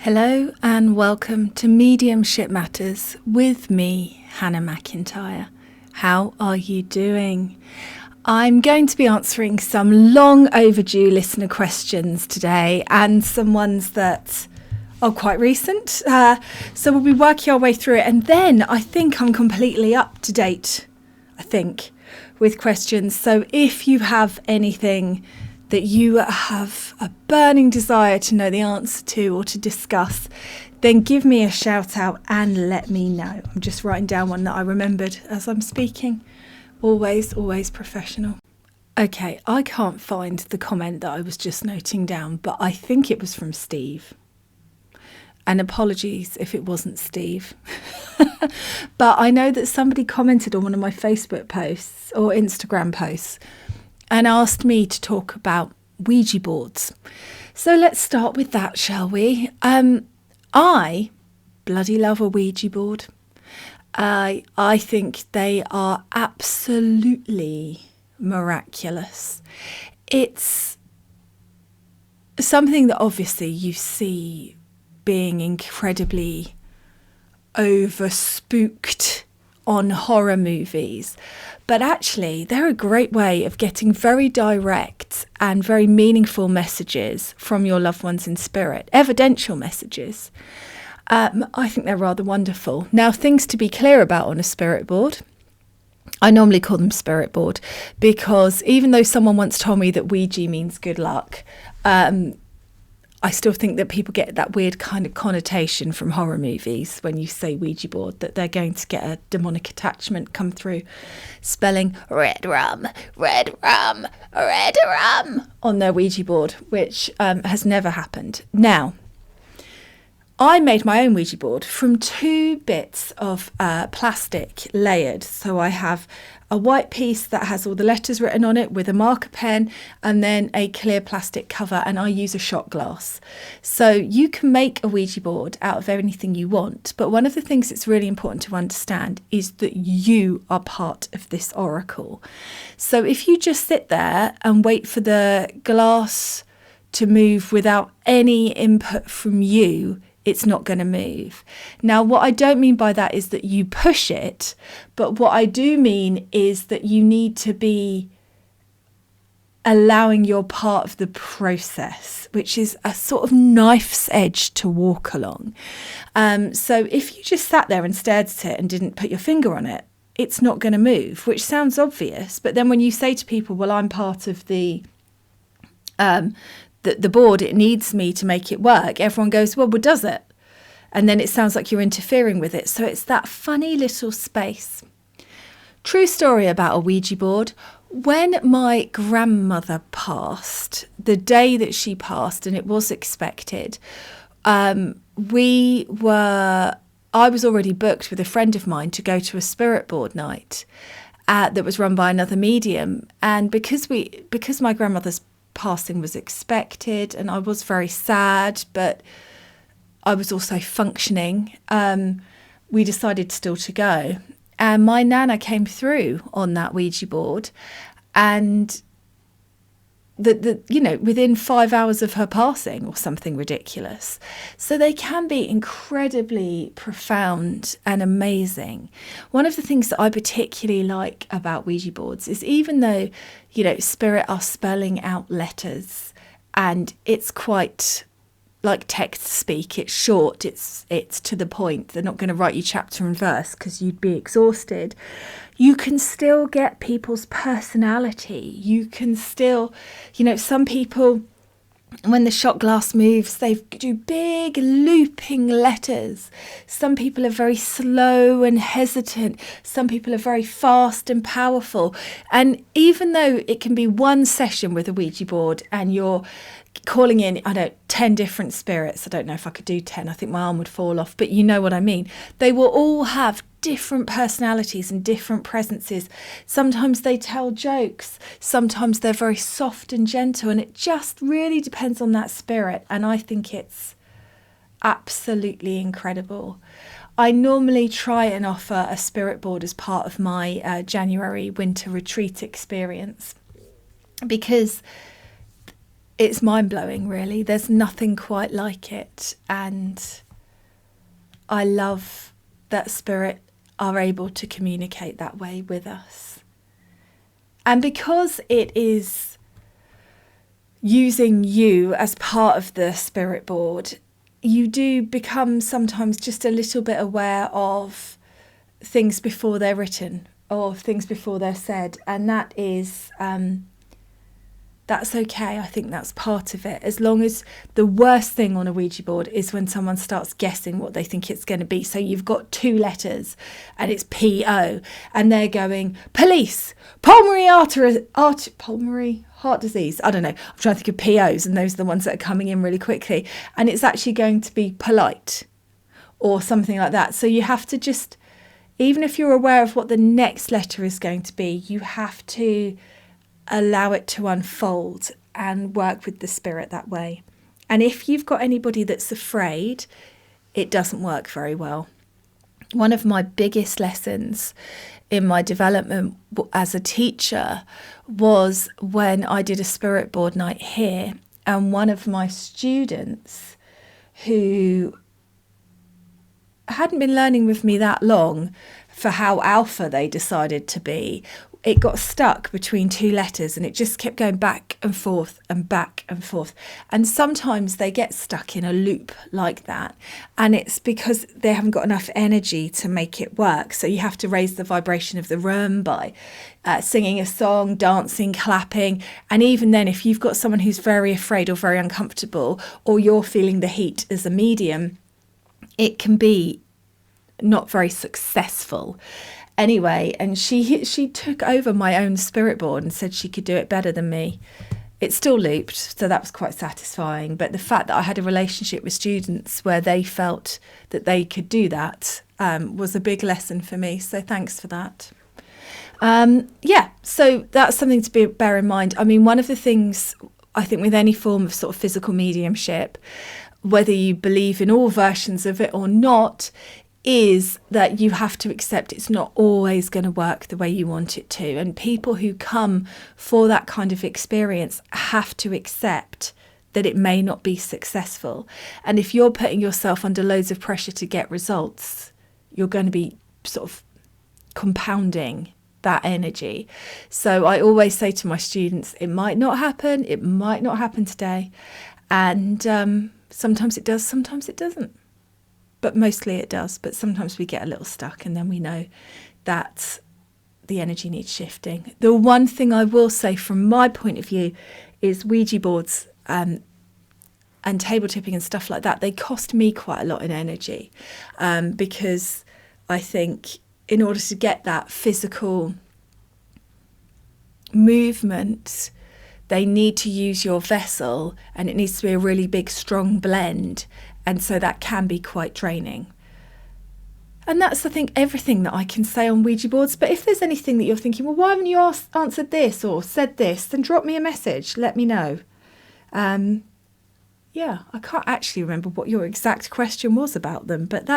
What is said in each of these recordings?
Hello and welcome to Mediumship Matters with me, Hannah McIntyre. How are you doing? I'm going to be answering some long overdue listener questions today and some ones that are quite recent. So we'll be working our way through it, and then I think I'm completely up to date, with questions. So if you have anything that you have a burning desire to know the answer to or to discuss, then give me a shout out and let me know. I'm just writing down one that I remembered as I'm speaking. Always professional. Okay, I can't find the comment that I was just noting down, but I think it was from Steve. And apologies if it wasn't Steve. But I know that somebody commented on one of my Facebook posts or Instagram posts and asked me to talk about Ouija boards. So let's start with that, shall we? I bloody love a Ouija board. I think they are absolutely miraculous. It's something that obviously you see being incredibly over-spooked on horror movies, but actually they're a great way of getting very direct and very meaningful messages from your loved ones in spirit, evidential messages. I think they're rather wonderful. Now, things to be clear about on a spirit board. I normally call them spirit board because even though someone once told me that Ouija means good luck, I still think that people get that weird kind of connotation from horror movies when you say Ouija board, that they're going to get a demonic attachment come through, spelling red rum on their Ouija board, which has never happened. Now, I made my own Ouija board from 2 bits of plastic layered. So I have a white piece that has all the letters written on it with a marker pen, and then a clear plastic cover, and I use a shot glass. So you can make a Ouija board out of anything you want, but one of the things that's really important to understand is that you are part of this oracle. So if you just sit there and wait for the glass to move without any input from you, it's not going to move. Now, what I don't mean by that is that you push it, but what I do mean is that you need to be allowing your part of the process, which is a sort of knife's edge to walk along. So if you just sat there and stared at it and didn't put your finger on it, it's not going to move, which sounds obvious. But then when you say to people, well, I'm part of the board, it needs me to make it work, everyone goes, well, does it? And then it sounds like you're interfering with it. So it's that funny little space. True story about a Ouija board. When my grandmother passed, the day that she passed, and it was expected, I was already booked with a friend of mine to go to a spirit board night that was run by another medium. And because my grandmother's passing was expected and I was very sad, but I was also functioning, we decided still to go. And my nana came through on that Ouija board, and within 5 hours of her passing or something ridiculous. So they can be incredibly profound and amazing. One of the things that I particularly like about Ouija boards is even though, spirit are spelling out letters and it's quite like text speak, it's short, it's to the point. They're not going to write you chapter and verse because you'd be exhausted. You can still get people's personality. You can still, some people, when the shot glass moves, they do big looping letters. Some people are very slow and hesitant. Some people are very fast and powerful. And even though it can be one session with a Ouija board and you're calling in, 10 different spirits. I don't know if I could do 10. I think my arm would fall off, but you know what I mean. They will all have different personalities and different presences. Sometimes they tell jokes. Sometimes they're very soft and gentle, and it just really depends on that spirit. And I think it's absolutely incredible. I normally try and offer a spirit board as part of my January winter retreat experience because it's mind-blowing, really. There's nothing quite like it. And I love that spirit are able to communicate that way with us. And because it is using you as part of the spirit board, you do become sometimes just a little bit aware of things before they're written or things before they're said. And that is, that's okay. I think that's part of it. As long as the worst thing on a Ouija board is when someone starts guessing what they think it's going to be. So you've got 2 letters and it's P-O and they're going police, pulmonary heart disease. I don't know. I'm trying to think of P-Os and those are the ones that are coming in really quickly. And it's actually going to be polite or something like that. So you have to just, even if you're aware of what the next letter is going to be, you have to allow it to unfold and work with the spirit that way. And if you've got anybody that's afraid, it doesn't work very well. One of my biggest lessons in my development as a teacher was when I did a spirit board night here, and one of my students who hadn't been learning with me that long for how alpha they decided to be, it got stuck between 2 letters and it just kept going back and forth and back and forth. And sometimes they get stuck in a loop like that. And it's because they haven't got enough energy to make it work. So you have to raise the vibration of the room by singing a song, dancing, clapping. And even then, if you've got someone who's very afraid or very uncomfortable, or you're feeling the heat as a medium, it can be not very successful. Anyway, and she took over my own spirit board and said she could do it better than me. It still looped, so that was quite satisfying. But the fact that I had a relationship with students where they felt that they could do that was a big lesson for me. So thanks for that. So that's something to bear in mind. I mean, one of the things I think with any form of sort of physical mediumship, whether you believe in all versions of it or not, is that you have to accept it's not always going to work the way you want it to. And people who come for that kind of experience have to accept that it may not be successful. And if you're putting yourself under loads of pressure to get results, you're going to be sort of compounding that energy. So I always say to my students, it might not happen today. And sometimes it does, sometimes it doesn't. But mostly it does. But sometimes we get a little stuck and then we know that the energy needs shifting. The one thing I will say from my point of view is Ouija boards and table tipping and stuff like that, they cost me quite a lot in energy because I think in order to get that physical movement, they need to use your vessel and it needs to be a really big, strong blend. And so that can be quite draining. And that's, I think, everything that I can say on Ouija boards. But if there's anything that you're thinking, well, why haven't you answered this or said this, then drop me a message. Let me know. I can't actually remember what your exact question was about them. But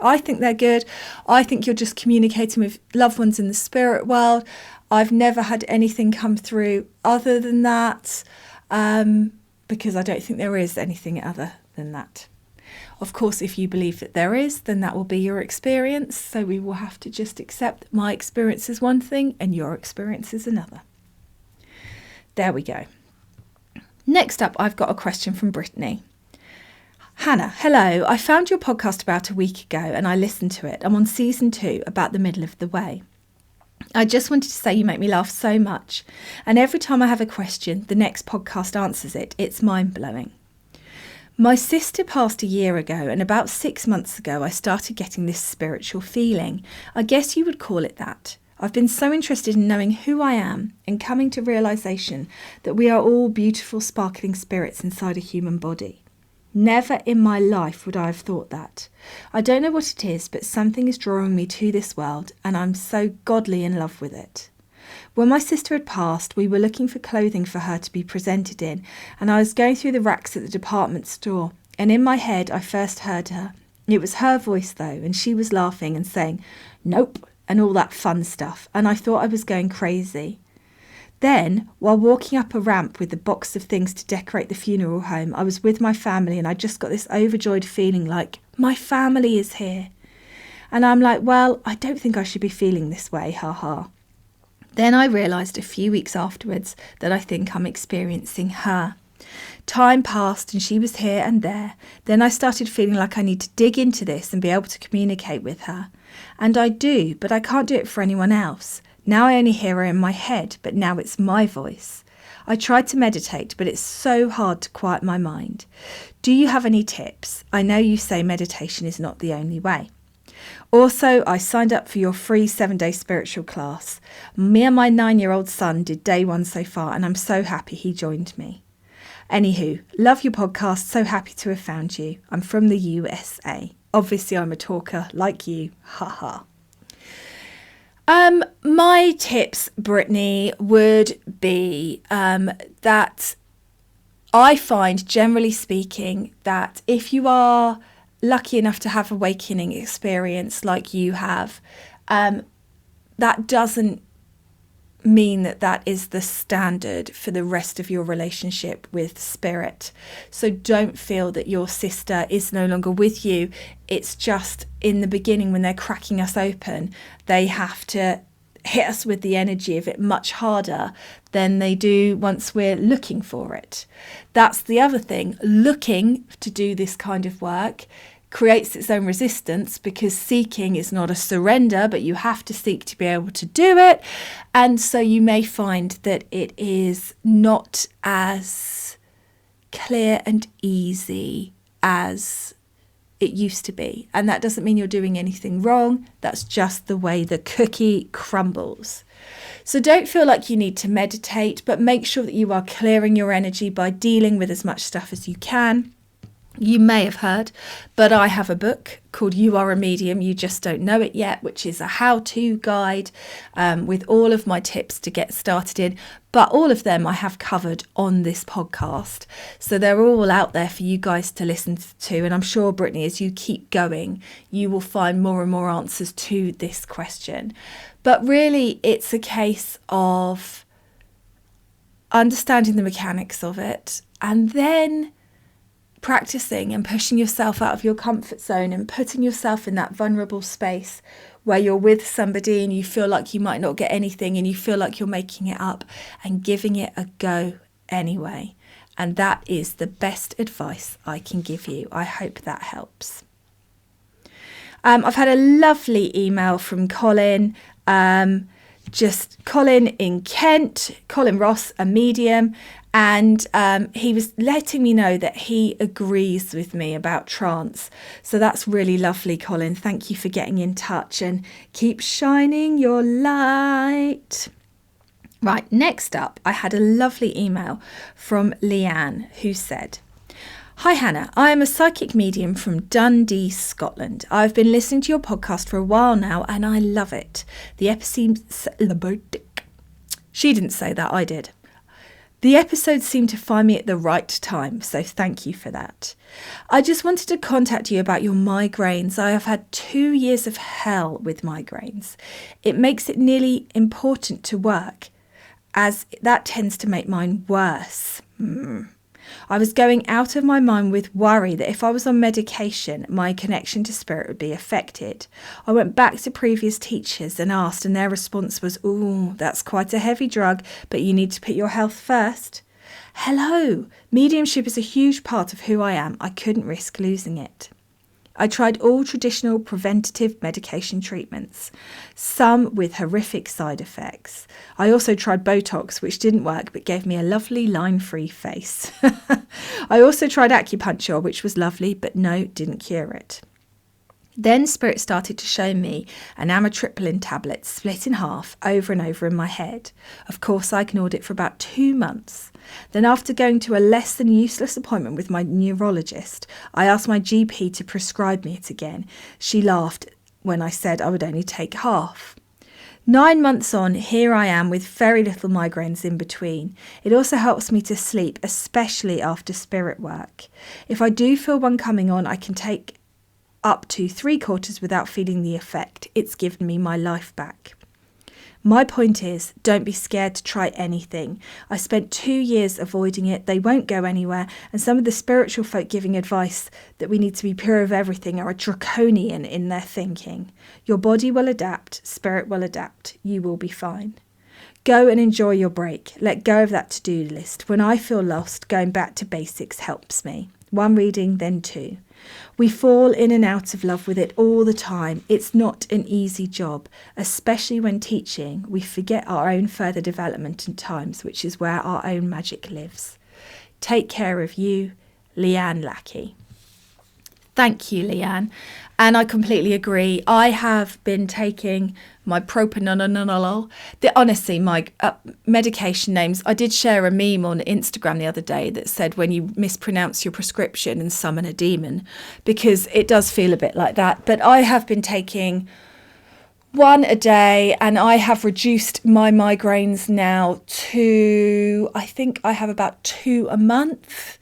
I think they're good. I think you're just communicating with loved ones in the spirit world. I've never had anything come through other than that because I don't think there is anything other than that. Of course, if you believe that there is, then that will be your experience. So we will have to just accept my experience is one thing and your experience is another. There we go. Next up, I've got a question from Brittany. Hannah, hello. I found your podcast about a week ago and I listened to it. I'm on season 2, about the middle of the way. I just wanted to say you make me laugh so much. And every time I have a question, the next podcast answers it. It's mind-blowing. My sister passed a year ago, and about 6 months ago, I started getting this spiritual feeling. I guess you would call it that. I've been so interested in knowing who I am and coming to realisation that we are all beautiful, sparkling spirits inside a human body. Never in my life would I have thought that. I don't know what it is, but something is drawing me to this world, and I'm so godly in love with it. When my sister had passed, we were looking for clothing for her to be presented in, and I was going through the racks at the department store, and in my head I first heard her. It was her voice though, and she was laughing and saying, "Nope," and all that fun stuff, and I thought I was going crazy. Then, while walking up a ramp with the box of things to decorate the funeral home, I was with my family and I just got this overjoyed feeling like, my family is here. And I'm like, well, I don't think I should be feeling this way, haha. Then I realised a few weeks afterwards that I think I'm experiencing her. Time passed and she was here and there. Then I started feeling like I need to dig into this and be able to communicate with her. And I do, but I can't do it for anyone else. Now I only hear her in my head, but now it's my voice. I tried to meditate, but it's so hard to quiet my mind. Do you have any tips? I know you say meditation is not the only way. Also, I signed up for your free 7-day spiritual class. Me and my 9-year-old son did day 1 so far, and I'm so happy he joined me. Anywho, love your podcast, so happy to have found you. I'm from the USA. Obviously, I'm a talker like you, haha. My tips, Brittany, would be that I find, generally speaking, that if you are lucky enough to have awakening experience like you have, that doesn't mean that that is the standard for the rest of your relationship with spirit. So don't feel that your sister is no longer with you. It's just in the beginning when they're cracking us open, they have to hit us with the energy of it much harder than they do once we're looking for it. That's the other thing. Looking to do this kind of work creates its own resistance, because seeking is not a surrender, but you have to seek to be able to do it. And so you may find that it is not as clear and easy as it used to be. And that doesn't mean you're doing anything wrong. That's just the way the cookie crumbles. So don't feel like you need to meditate, but make sure that you are clearing your energy by dealing with as much stuff as you can. You may have heard, but I have a book called You Are a Medium, You Just Don't Know It Yet, which is a how-to guide with all of my tips to get started in. But all of them I have covered on this podcast. So they're all out there for you guys to listen to. And I'm sure, Brittany, as you keep going, you will find more and more answers to this question. But really, it's a case of understanding the mechanics of it and then practicing and pushing yourself out of your comfort zone and putting yourself in that vulnerable space where you're with somebody and you feel like you might not get anything and you feel like you're making it up, and giving it a go anyway. And that is the best advice I can give you. I hope that helps. I've had a lovely email from Colin, Colin in Kent, Colin Ross, a medium. And he was letting me know that he agrees with me about trance. So that's really lovely, Colin. Thank you for getting in touch and keep shining your light. Right, next up, I had a lovely email from Leanne who said, "Hi Hannah, I am a psychic medium from Dundee, Scotland. I've been listening to your podcast for a while now and I love it. The episode..." She didn't say that, I did. "The episodes seem to find me at the right time, so thank you for that. I just wanted to contact you about your migraines. I have had 2 years of hell with migraines. It makes it nearly important to work, as that tends to make mine worse. I was going out of my mind with worry that if I was on medication, my connection to spirit would be affected. I went back to previous teachers and asked, and their response was, 'Ooh, that's quite a heavy drug, but you need to put your health first.' Hello, mediumship is a huge part of who I am. I couldn't risk losing it. I tried all traditional preventative medication treatments, some with horrific side effects. I also tried Botox, which didn't work but gave me a lovely line-free face. I also tried acupuncture, which was lovely, but no, didn't cure it. Then Spirit started to show me an amitriptyline tablet split in half over and over in my head. Of course, I ignored it for about 2 months. Then after going to a less than useless appointment with my neurologist, I asked my GP to prescribe me it again. She laughed when I said I would only take half. 9 months on, here I am with very little migraines in between. It also helps me to sleep, especially after spirit work. If I do feel one coming on, I can take up to 3/4 without feeling the effect. It's given me my life back. My point is, don't be scared to try anything. I spent 2 years avoiding it. They won't go anywhere. And some of the spiritual folk giving advice that we need to be pure of everything are draconian in their thinking. Your body will adapt. Spirit will adapt. You will be fine. Go and enjoy your break. Let go of that to-do list. When I feel lost, going back to basics helps me. 1 reading, then 2. We fall in and out of love with it all the time. It's not an easy job, especially when teaching. We forget our own further development and times, which is where our own magic lives. Take care of you, Leanne Lackey. Thank you, Leanne. And I completely agree. I have been taking my propranolol. Honestly, my medication names. I did share a meme on Instagram the other day that said when you mispronounce your prescription and summon a demon, because it does feel a bit like that. But I have been taking 1 a day, and I have reduced my migraines now to, I think I have about 2 a month.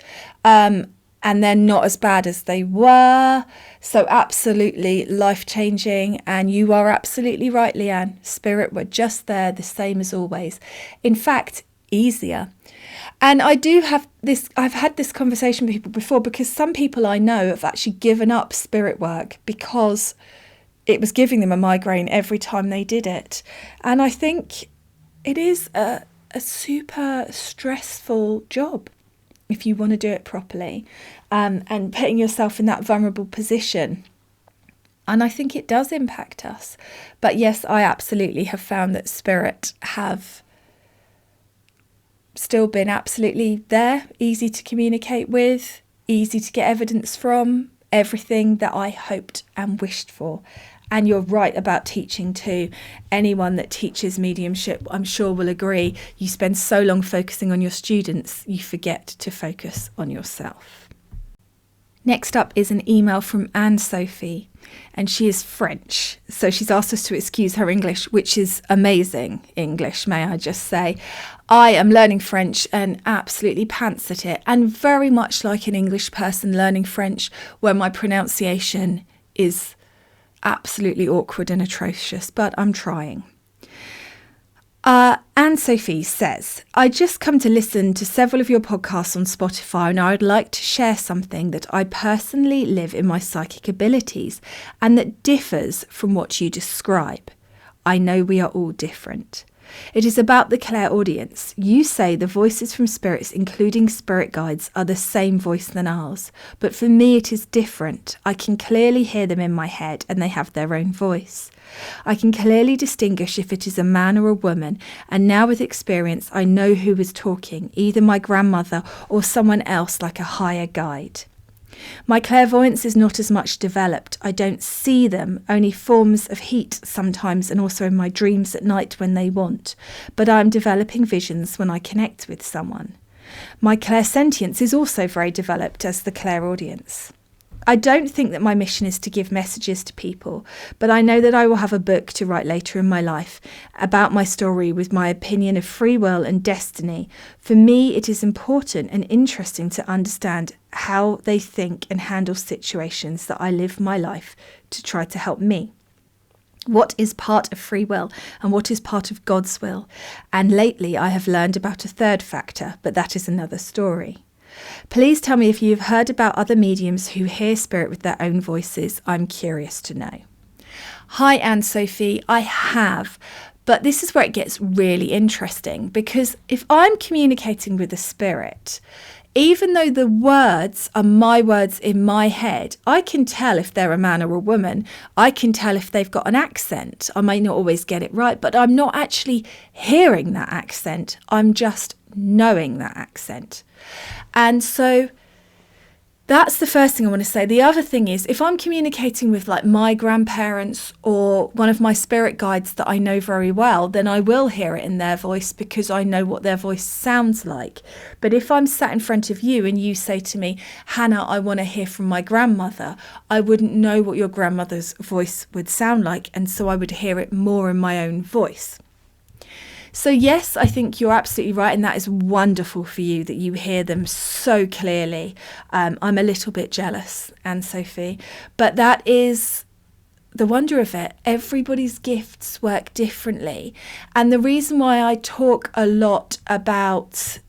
And they're not as bad as they were. So absolutely life-changing. And you are absolutely right, Leanne. Spirit were just there, the same as always. In fact, easier. And I do have this, I've had this conversation with people before, because some people I know have actually given up spirit work because it was giving them a migraine every time they did it. And I think it is a super stressful job if you want to do it properly, and putting yourself in that vulnerable position. And I think it does impact us. But yes, I absolutely have found that spirit have still been absolutely there, easy to communicate with, easy to get evidence from, everything that I hoped and wished for. And you're right about teaching too. Anyone that teaches mediumship, I'm sure, will agree. You spend so long focusing on your students, you forget to focus on yourself. Next up is an email from Anne-Sophie, and she is French. So she's asked us to excuse her English, which is amazing English, may I just say. I am learning French and absolutely pants at it, and very much like an English person learning French, where my pronunciation is absolutely awkward and atrocious, but I'm trying. Anne-Sophie says, I just come to listen to several of your podcasts on Spotify, and I would like to share something that I personally live in my psychic abilities and that differs from what you describe. I know we are all different. It is about the clairaudience. You say the voices from spirits, including spirit guides, are the same voice than ours. But for me, it is different. I can clearly hear them in my head, and they have their own voice. I can clearly distinguish if it is a man or a woman, and now with experience, I know who is talking, either my grandmother or someone else like a higher guide. My clairvoyance is not as much developed. I don't see them, only forms of heat sometimes, and also in my dreams at night when they want. But I am developing visions when I connect with someone. My clairsentience is also very developed as the clairaudience. I don't think that my mission is to give messages to people, but I know that I will have a book to write later in my life about my story with my opinion of free will and destiny. For me, it is important and interesting to understand how they think and handle situations that I live my life to try to help me. What is part of free will and what is part of God's will? And lately I have learned about a third factor, but that is another story. Please tell me if you've heard about other mediums who hear spirit with their own voices. I'm curious to know. Hi, Anne-Sophie. I have, but this is where it gets really interesting, because if I'm communicating with a spirit, even though the words are my words in my head, I can tell if they're a man or a woman. I can tell if they've got an accent. I may not always get it right, but I'm not actually hearing that accent. I'm just knowing that accent. And so that's the first thing I want to say. The other thing is, if I'm communicating with like my grandparents or one of my spirit guides that I know very well, then I will hear it in their voice because I know what their voice sounds like. But if I'm sat in front of you and you say to me, Hannah, I want to hear from my grandmother, I wouldn't know what your grandmother's voice would sound like. And so I would hear it more in my own voice. So yes, I think you're absolutely right, and that is wonderful for you that you hear them so clearly. I'm a little bit jealous, Anne-Sophie, but that is the wonder of it, everybody's gifts work differently. And the reason why I talk a lot about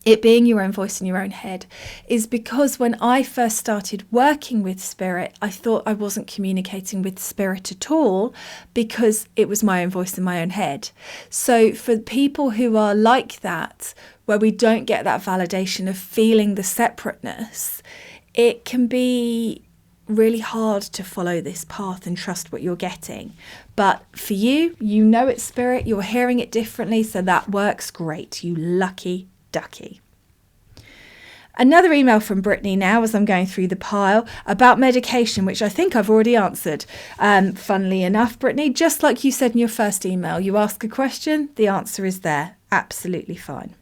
it being your own voice in your own head is because when I first started working with spirit, I thought I wasn't communicating with spirit at all because it was my own voice in my own head. So for people who are like that, where we don't get that validation of feeling the separateness, it can be really hard to follow this path and trust what you're getting. But for you, you know it's spirit, you're hearing it differently, so that works great. You lucky ducky. Another email from Brittany now as I'm going through the pile about medication, which I think I've already answered. Funnily enough, Brittany, just like you said in your first email, you ask a question, the answer is there. Absolutely fine.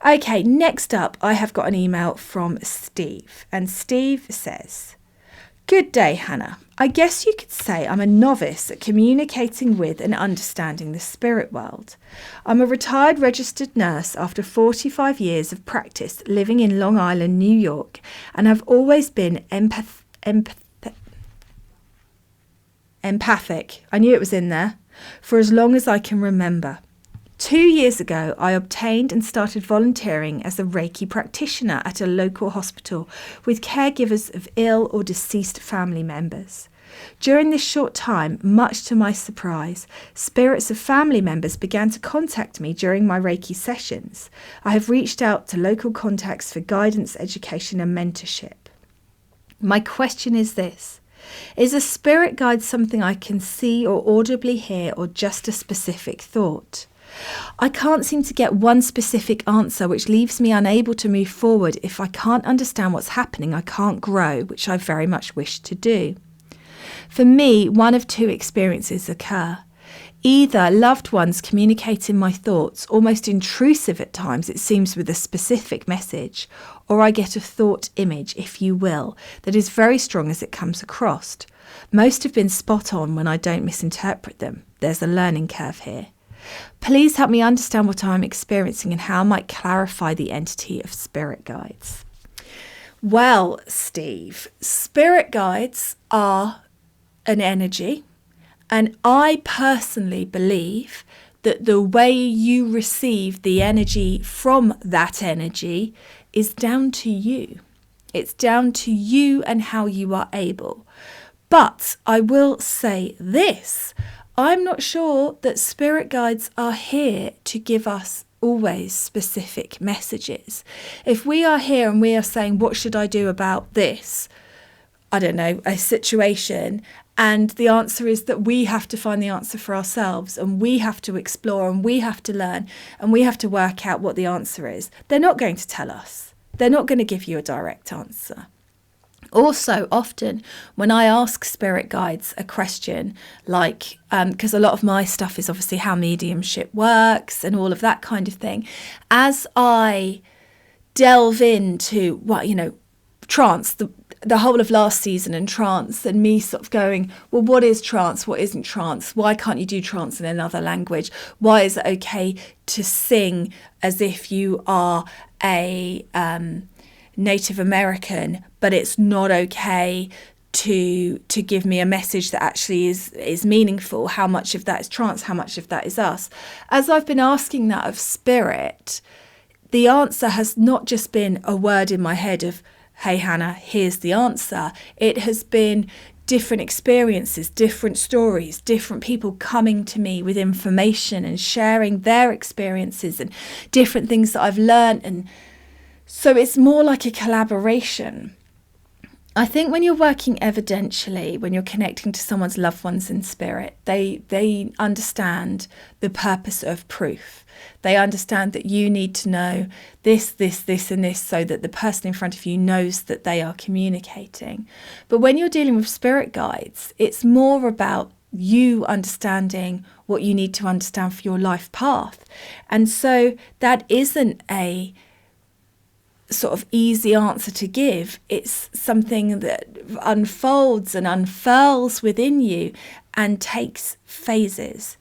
Okay, next up, I have got an email from Steve, and Steve says, "Good day, Hannah. I guess you could say I'm a novice at communicating with and understanding the spirit world. I'm a retired registered nurse after 45 years of practice living in Long Island, New York, and have always been empathic. I knew it was in there. For as long as I can remember. 2 years ago, I obtained and started volunteering as a Reiki practitioner at a local hospital with caregivers of ill or deceased family members. During this short time, much to my surprise, spirits of family members began to contact me during my Reiki sessions. I have reached out to local contacts for guidance, education and mentorship. My question is this. Is a spirit guide something I can see or audibly hear, or just a specific thought? I can't seem to get one specific answer, which leaves me unable to move forward. If I can't understand what's happening, I can't grow, which I very much wish to do. For me, one of two experiences occur. Either loved ones communicating my thoughts, almost intrusive at times, it seems, with a specific message, or I get a thought image, if you will, that is very strong as it comes across. Most have been spot on when I don't misinterpret them. There's a learning curve here. Please help me understand what I'm experiencing and how I might clarify the entity of spirit guides." Well, Steve, spirit guides are an energy, and I personally believe that the way you receive the energy from that energy is down to you. It's down to you and how you are able. But I will say this. I'm not sure that spirit guides are here to give us always specific messages. If we are here and we are saying, what should I do about this? I don't know, a situation. And the answer is that we have to find the answer for ourselves, and we have to explore, and we have to learn, and we have to work out what the answer is. They're not going to tell us. They're not going to give you a direct answer. Also, often when I ask spirit guides a question, like, because a lot of my stuff is obviously how mediumship works and all of that kind of thing, as I delve into trance, the whole of last season and trance, and me sort of going, well, what is trance? What isn't trance? Why can't you do trance in another language? Why is it okay to sing as if you are a Native American, but it's not okay to give me a message that actually is meaningful? How much of that is trance? How much of that is us? As I've been asking that of spirit, the answer has not just been a word in my head of, hey, Hannah, here's the answer. It has been different experiences, different stories, different people coming to me with information and sharing their experiences and different things that I've learned. And so it's more like a collaboration. I think when you're working evidentially, when you're connecting to someone's loved ones in spirit, they understand the purpose of proof. They understand that you need to know this, and this, so that the person in front of you knows that they are communicating. But when you're dealing with spirit guides, it's more about you understanding what you need to understand for your life path. And so that isn't a sort of easy answer to give. It's something that unfolds and unfurls within you and takes phases.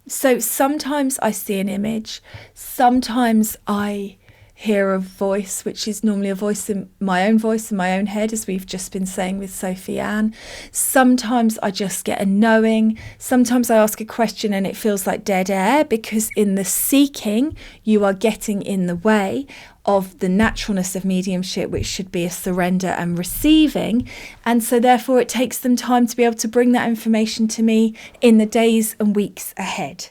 So sometimes I see an image, sometimes I hear a voice, which is normally a voice in my own head, as we've just been saying with Sophie Ann. Sometimes I just get a knowing. Sometimes I ask a question and it feels like dead air, because in the seeking, you are getting in the way of the naturalness of mediumship, which should be a surrender and receiving. And so therefore it takes them time to be able to bring that information to me in the days and weeks ahead.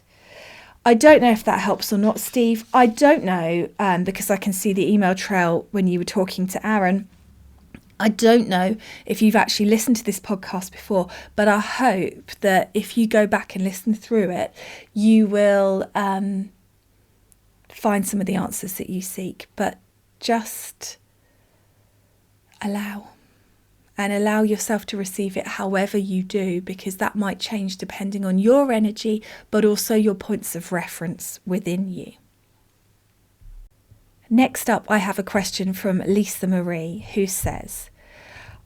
I don't know if that helps or not, Steve. I don't know, because I can see the email trail when you were talking to Aaron. I don't know if you've actually listened to this podcast before, but I hope that if you go back and listen through it, you will find some of the answers that you seek. But just allow yourself to receive it however you do, because that might change depending on your energy, but also your points of reference within you. Next up, I have a question from Lisa Marie, who says,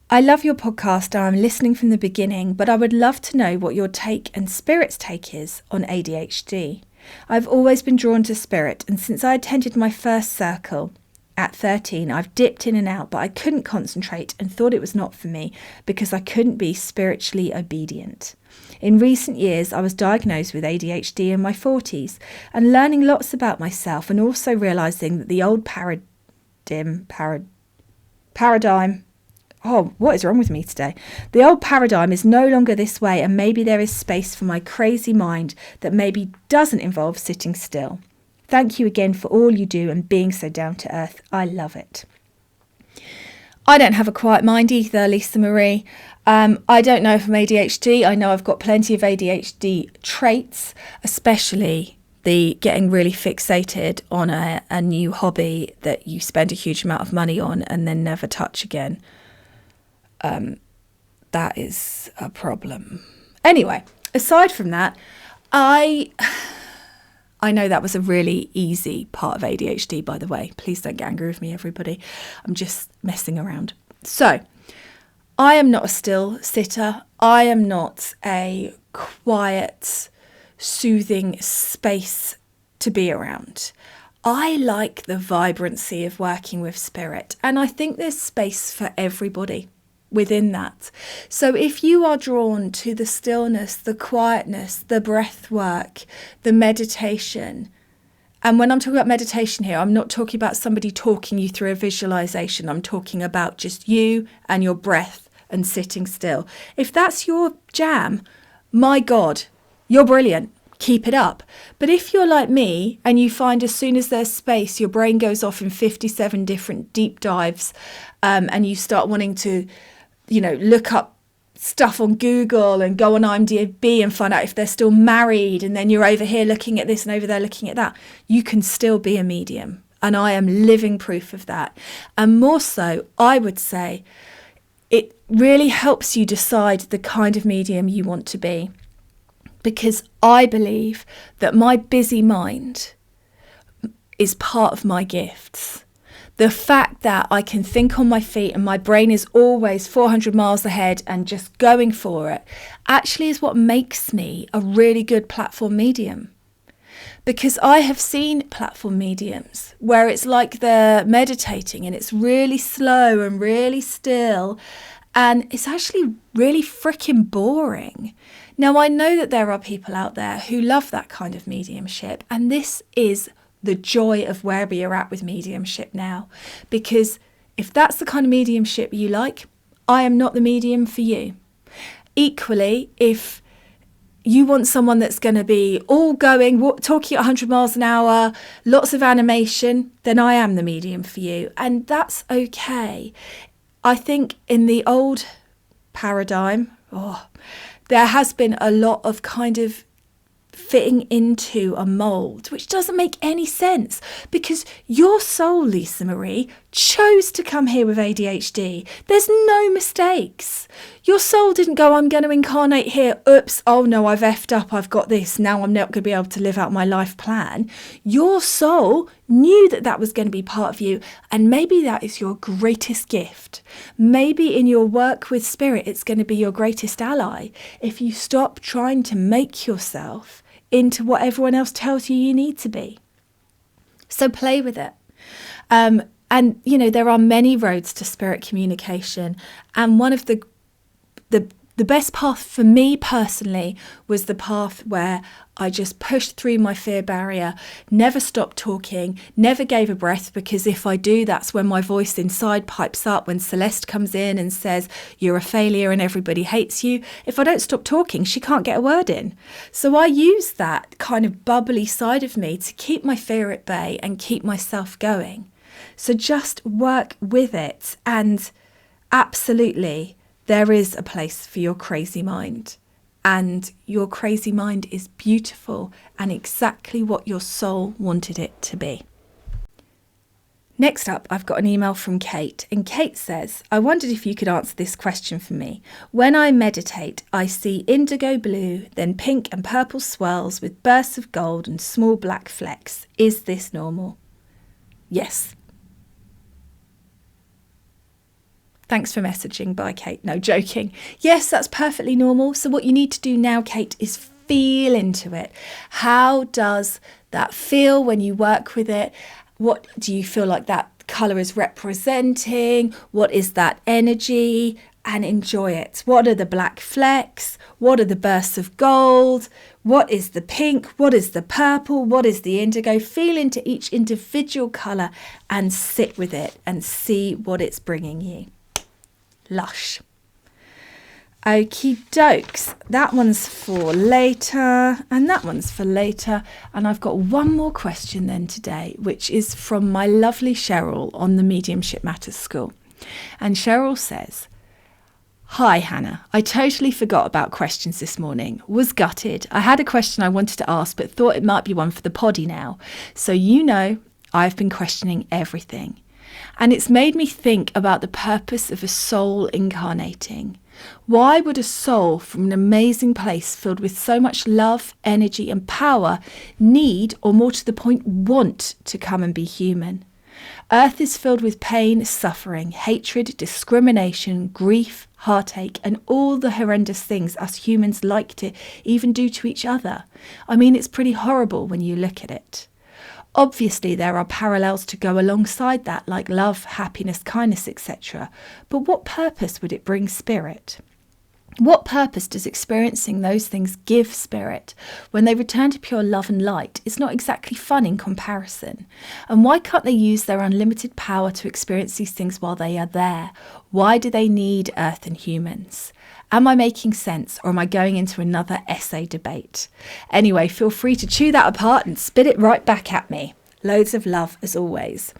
I love your podcast and I'm listening from the beginning, but I would love to know what your take and Spirit's take is on ADHD. I've always been drawn to Spirit, and since I attended my first circle at 13, I've dipped in and out, but I couldn't concentrate and thought it was not for me because I couldn't be spiritually obedient. In recent years, I was diagnosed with ADHD in my 40s and learning lots about myself, and also realising that the old paradigm, oh, what is wrong with me today? The old paradigm is no longer this way, and maybe there is space for my crazy mind that maybe doesn't involve sitting still. Thank you again for all you do and being so down to earth. I love it. I don't have a quiet mind either, Lisa Marie. I don't know if I'm ADHD. I know I've got plenty of ADHD traits, especially the getting really fixated on a new hobby that you spend a huge amount of money on and then never touch again. That is a problem. Anyway, aside from that, I know that was a really easy part of ADHD, by the way. Please don't get angry with me, everybody. I'm just messing around. So, I am not a still sitter. I am not a quiet, soothing space to be around. I like the vibrancy of working with spirit, and I think there's space for everybody within that. So if you are drawn to the stillness, the quietness, the breath work, the meditation, and when I'm talking about meditation here, I'm not talking about somebody talking you through a visualization. I'm talking about just you and your breath and sitting still. If that's your jam, my God, you're brilliant. Keep it up. But if you're like me and you find as soon as there's space, your brain goes off in 57 different deep dives, and you start wanting to look up stuff on Google and go on IMDb and find out if they're still married, and then you're over here looking at this and over there looking at that, you can still be a medium. And I am living proof of that. And more so, I would say, it really helps you decide the kind of medium you want to be. Because I believe that my busy mind is part of my gifts. The fact that I can think on my feet and my brain is always 400 miles ahead and just going for it actually is what makes me a really good platform medium. Because I have seen platform mediums where it's like they're meditating and it's really slow and really still, and it's actually really freaking boring. Now, I know that there are people out there who love that kind of mediumship, and this is the joy of where we are at with mediumship now. Because if that's the kind of mediumship you like, I am not the medium for you. Equally, if you want someone that's going to be all going, talking at 100 miles an hour, lots of animation, then I am the medium for you. And that's okay. I think in the old paradigm, there has been a lot of kind of fitting into a mould, which doesn't make any sense, because your soul, Lisa Marie, chose to come here with ADHD. There's no mistakes. Your soul didn't go, I'm going to incarnate here. Oops, oh no, I've effed up. I've got this. Now I'm not going to be able to live out my life plan. Your soul knew that that was going to be part of you. And maybe that is your greatest gift. Maybe in your work with spirit, it's going to be your greatest ally. If you stop trying to make yourself into what everyone else tells you you need to be. So play with it. And, you know, there are many roads to spirit communication. And one of the best path for me personally was the path where I just pushed through my fear barrier, never stopped talking, never gave a breath, because if I do, that's when my voice inside pipes up, when Celeste comes in and says, you're a failure and everybody hates you. If I don't stop talking, she can't get a word in. So I use that kind of bubbly side of me to keep my fear at bay and keep myself going. So just work with it, and absolutely, there is a place for your crazy mind, and your crazy mind is beautiful and exactly what your soul wanted it to be. Next up, I've got an email from Kate, and Kate says, I wondered if you could answer this question for me. When I meditate, I see indigo blue, then pink and purple swirls with bursts of gold and small black flecks. Is this normal? Yes. Thanks for messaging. Bye, Kate. No, joking. Yes, that's perfectly normal. So what you need to do now, Kate, is feel into it. How does that feel when you work with it? What do you feel like that colour is representing? What is that energy? And enjoy it. What are the black flecks? What are the bursts of gold? What is the pink? What is the purple? What is the indigo? Feel into each individual colour and sit with it and see what it's bringing you. Lush. Okie dokes. That one's for later, and that one's for later. And I've got one more question then today, which is from my lovely Cheryl on the Mediumship Matters School. And Cheryl says, Hi Hannah, I totally forgot about questions this morning. Was gutted. I had a question I wanted to ask, but thought it might be one for the poddy now. So you know, I've been questioning everything. And it's made me think about the purpose of a soul incarnating. Why would a soul from an amazing place filled with so much love, energy and power need, or more to the point, want to come and be human? Earth is filled with pain, suffering, hatred, discrimination, grief, heartache, and all the horrendous things us humans like to even do to each other. I mean, it's pretty horrible when you look at it. Obviously, there are parallels to go alongside that, like love, happiness, kindness, etc. But what purpose would it bring spirit? What purpose does experiencing those things give spirit? When they return to pure love and light, it's not exactly fun in comparison. And why can't they use their unlimited power to experience these things while they are there? Why do they need Earth and humans? Am I making sense, or am I going into another essay debate? Anyway, feel free to chew that apart and spit it right back at me. Loads of love as always.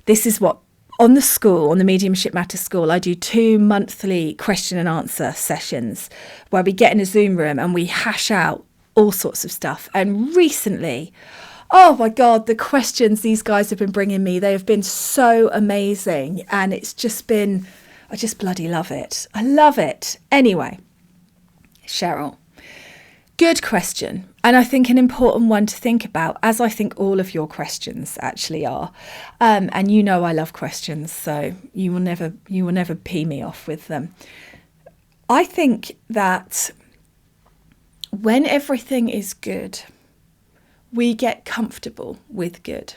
This is what, on the school, on the Mediumship Matters School, I do 2 monthly question and answer sessions where we get in a Zoom room and we hash out all sorts of stuff. And recently, oh my God, the questions these guys have been bringing me, they have been so amazing. And it's just been, I just bloody love it. I love it. Anyway, Cheryl, good question. And I think an important one to think about, as I think all of your questions actually are. And you know I love questions, so you will never pee me off with them. I think that when everything is good, we get comfortable with good.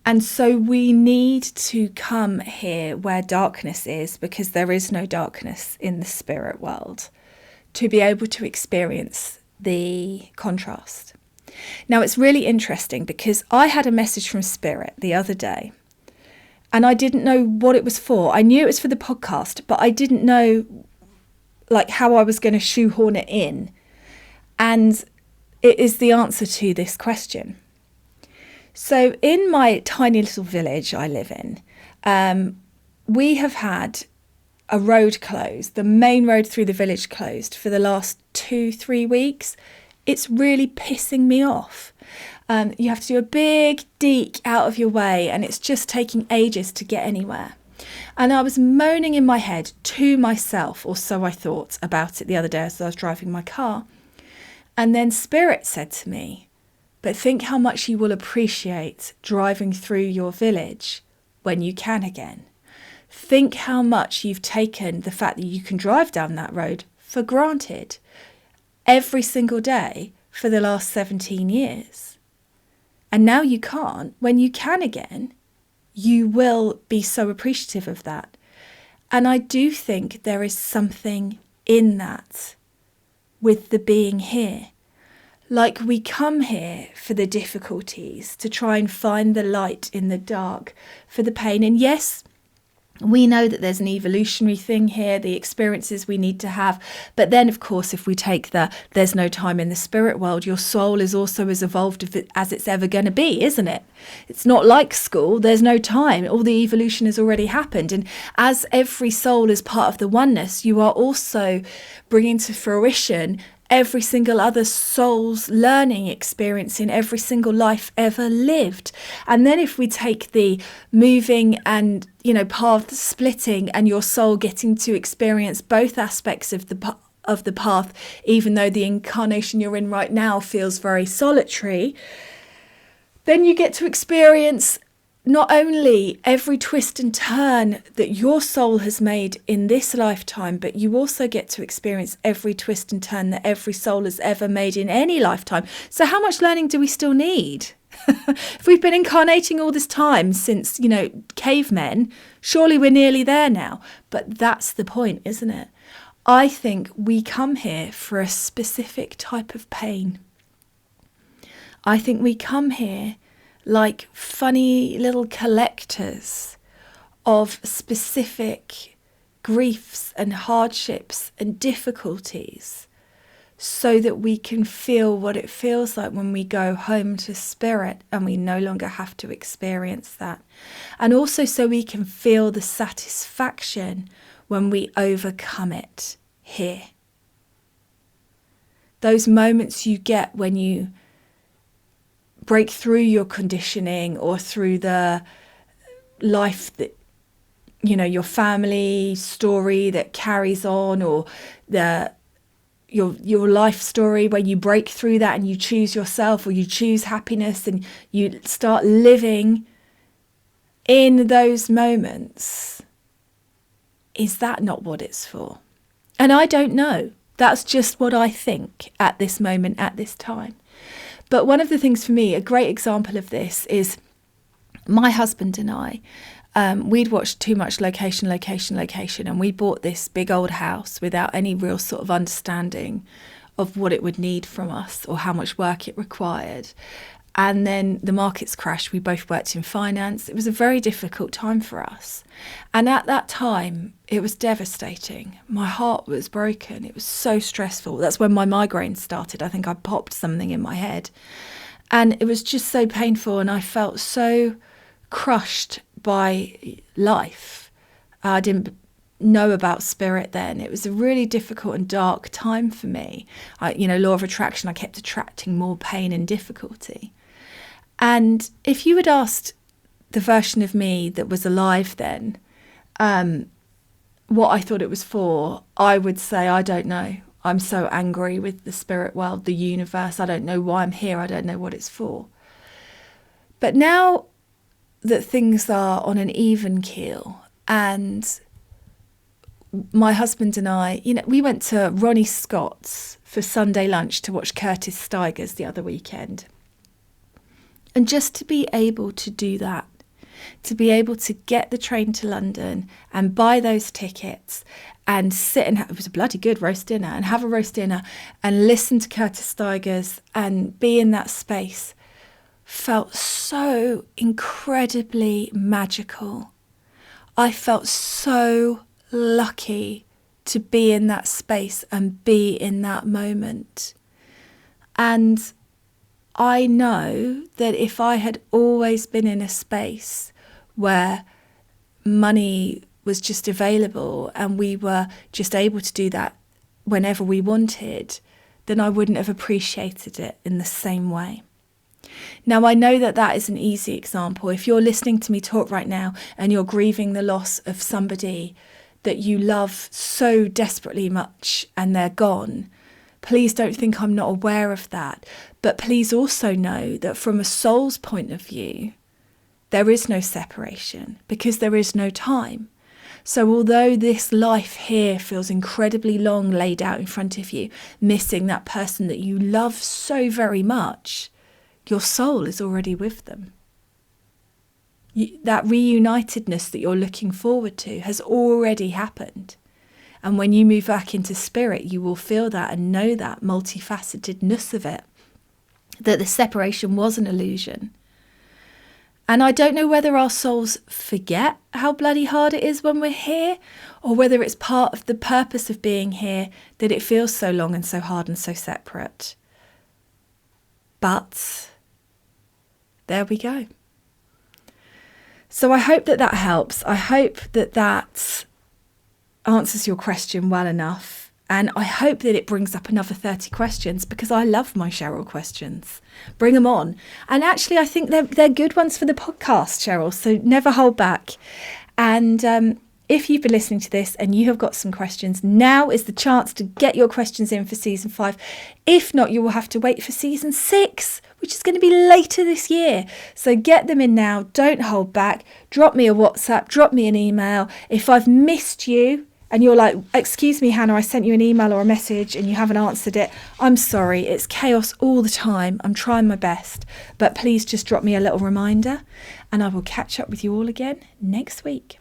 And so we need to come here where darkness is, because there is no darkness in the spirit world, to be able to experience the contrast. Now, it's really interesting because I had a message from Spirit the other day and I didn't know what it was for. I knew it was for the podcast, but I didn't know like how I was going to shoehorn it in. And it is the answer to this question. So in my tiny little village I live in, we have had a road closed, the main road through the village closed for the last 2-3 weeks. It's really pissing me off. You have to do a big deke out of your way and it's just taking ages to get anywhere. And I was moaning in my head to myself, or so I thought, about it the other day as I was driving my car. And then Spirit said to me, but think how much you will appreciate driving through your village when you can again. Think how much you've taken the fact that you can drive down that road for granted every single day for the last 17 years. And now you can't. When you can again, you will be so appreciative of that. And I do think there is something in that with the being here. Like, we come here for the difficulties, to try and find the light in the dark, for the pain. And yes, we know that there's an evolutionary thing here, the experiences we need to have. But then, of course, if we take there's no time in the spirit world, your soul is also as evolved as it's ever going to be, isn't it? It's not like school. There's no time. All the evolution has already happened. And as every soul is part of the oneness, you are also bringing to fruition every single other soul's learning experience in every single life ever lived. And then if we take the moving and, path splitting and your soul getting to experience both aspects of the path, even though the incarnation you're in right now feels very solitary, then you get to experience not only every twist and turn that your soul has made in this lifetime, but you also get to experience every twist and turn that every soul has ever made in any lifetime. So how much learning do we still need? If we've been incarnating all this time since, cavemen, surely we're nearly there now. But that's the point, isn't it? I think we come here for a specific type of pain. I think we come here like funny little collectors of specific griefs and hardships and difficulties, so that we can feel what it feels like when we go home to spirit and we no longer have to experience that. And also so we can feel the satisfaction when we overcome it here. Those moments you get when you break through your conditioning, or through the life that, your family story that carries on, or your life story where you break through that and you choose yourself, or you choose happiness and you start living in those moments. Is that not what it's for? And I don't know. That's just what I think at this moment, at this time. But one of the things for me, a great example of this is my husband and I, we'd watched too much location, and we bought this big old house without any real sort of understanding of what it would need from us or how much work it required. And then the markets crashed. We both worked in finance. It was a very difficult time for us. And at that time, it was devastating. My heart was broken. It was so stressful. That's when my migraine started. I think I popped something in my head. And it was just so painful. And I felt so crushed by life. I didn't know about spirit then. It was a really difficult and dark time for me. Law of attraction, I kept attracting more pain and difficulty. And if you had asked the version of me that was alive then what I thought it was for, I would say, I don't know. I'm so angry with the spirit world, the universe. I don't know why I'm here. I don't know what it's for. But now that things are on an even keel, and my husband and I, we went to Ronnie Scott's for Sunday lunch to watch Curtis Stigers the other weekend. And just to be able to do that, to be able to get the train to London and buy those tickets and sit and it was a bloody good roast dinner, and have a roast dinner and listen to Curtis Stigers and be in that space, felt so incredibly magical. I felt so lucky to be in that space and be in that moment. And I know that if I had always been in a space where money was just available and we were just able to do that whenever we wanted, then I wouldn't have appreciated it in the same way. Now, I know that that is an easy example. If you're listening to me talk right now and you're grieving the loss of somebody that you love so desperately much and they're gone, please don't think I'm not aware of that. But please also know that from a soul's point of view, there is no separation because there is no time. So although this life here feels incredibly long laid out in front of you, missing that person that you love so very much, your soul is already with them. That reunitedness that you're looking forward to has already happened. And when you move back into spirit, you will feel that and know that multifacetedness of it, that the separation was an illusion. And I don't know whether our souls forget how bloody hard it is when we're here, or whether it's part of the purpose of being here that it feels so long and so hard and so separate. But there we go. So I hope that that helps. I hope that that answers your question well enough. And I hope that it brings up another 30 questions, because I love my Cheryl questions. Bring them on. And actually, I think they're good ones for the podcast, Cheryl. So never hold back. And if you've been listening to this and you have got some questions, now is the chance to get your questions in for season 5. If not, you will have to wait for season 6, which is going to be later this year. So get them in now. Don't hold back. Drop me a WhatsApp. Drop me an email. If I've missed you, and you're like, excuse me, Hannah, I sent you an email or a message and you haven't answered it, I'm sorry. It's chaos all the time. I'm trying my best. But please just drop me a little reminder, and I will catch up with you all again next week.